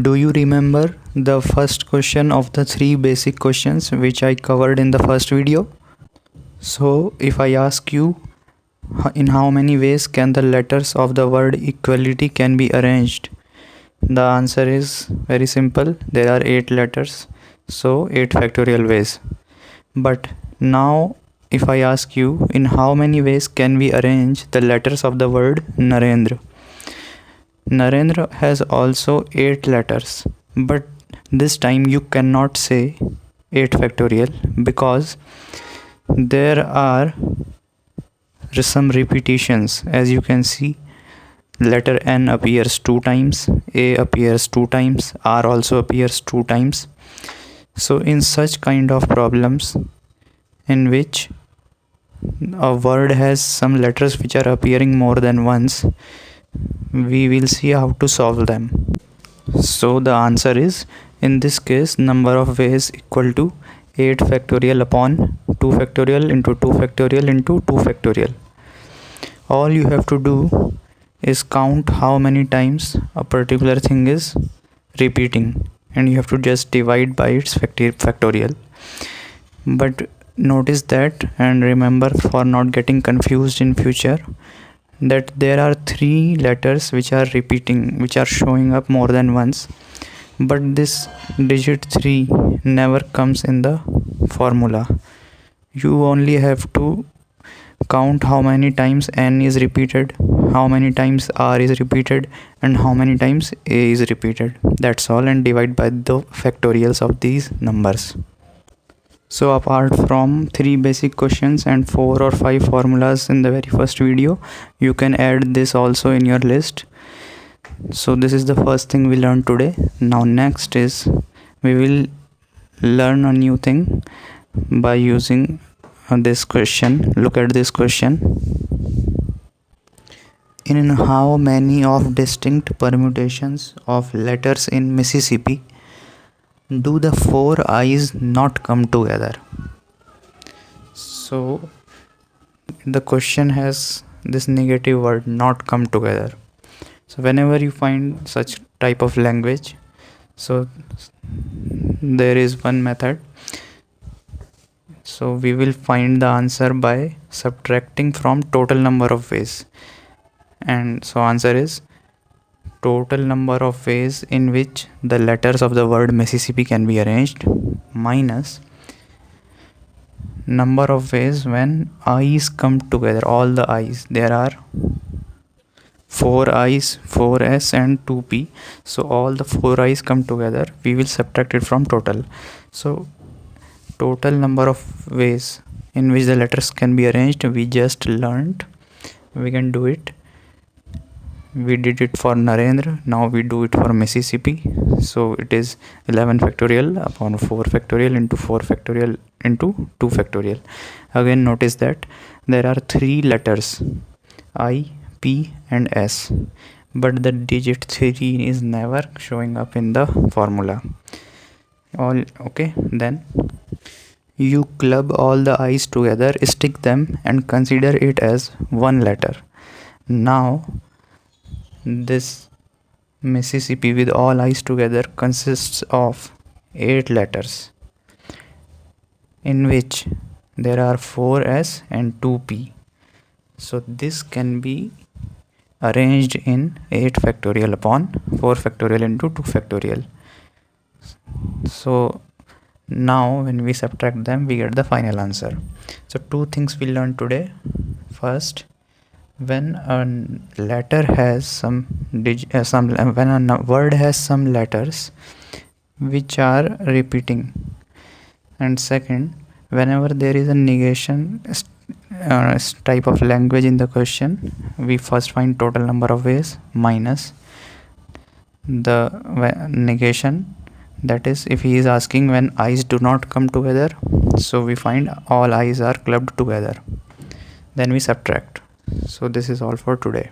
Do you remember the first question of the three basic questions which I covered in the first video? So if I ask you in how many ways can the letters of the word equality can be arranged? The answer is very simple. There are 8 letters, so 8 factorial ways. But now if I ask you in how many ways can we arrange the letters of the word Narendra? Narendra has also 8 letters, but this time you cannot say 8 factorial because there are some repetitions. As you can see, letter N appears 2 times, A appears 2 times, R also appears 2 times. So in such kind of problems in which a word has some letters which are appearing more than once, we will see how to solve them. So the answer is, in this case, number of ways equal to 8 factorial upon 2 factorial into 2 factorial into 2 factorial. All you have to do is count how many times a particular thing is repeating, and you have to just divide by its factorial. But notice that, and remember for not getting confused in future, that there are 3 letters which are repeating, which are showing up more than once, but this digit 3 never comes in the formula. You only have to count how many times N is repeated, how many times R is repeated, and how many times A is repeated. That's all, and divide by the factorials of these numbers. So apart from 3 basic questions and 4 or 5 formulas in the very first video, you can add this also in your list. So this is the first thing we learned today. Now next is we will learn a new thing by using this question. Look at this question. In how many of distinct permutations of letters in Mississippi do the 4 I's not come together? So the question has this negative word, not come together. So whenever you find such type of language, so there is one method. So we will find the answer by subtracting from total number of ways. And so answer is total number of ways in which the letters of the word Mississippi can be arranged minus number of ways when I's come together, all the I's. There are 4 I's, 4 S and 2 P. So all the 4 I's come together, we will subtract it from total. So total number of ways in which the letters can be arranged, we just learned. We can do it. We did it for Narendra, now we do it for Mississippi. So it is 11 factorial upon 4 factorial into 4 factorial into 2 factorial. Again notice that there are 3 letters I, P and S, but the digit 3 is never showing up in the formula. All okay, then you club all the I's together, stick them and consider it as one letter. Now this Mississippi with all I's together consists of 8 letters in which there are 4 S and 2 P. So this can be arranged in 8 factorial upon 4 factorial into 2 factorial. So now when we subtract them, we get the final answer. So 2 things we learned today. First, when a letter has when a word has some letters which are repeating, and second, whenever there is a negation type of language in the question, we first find total number of ways minus the negation. That is, if he is asking when I's do not come together, so we find all I's are clubbed together, then we subtract. So this is all for today.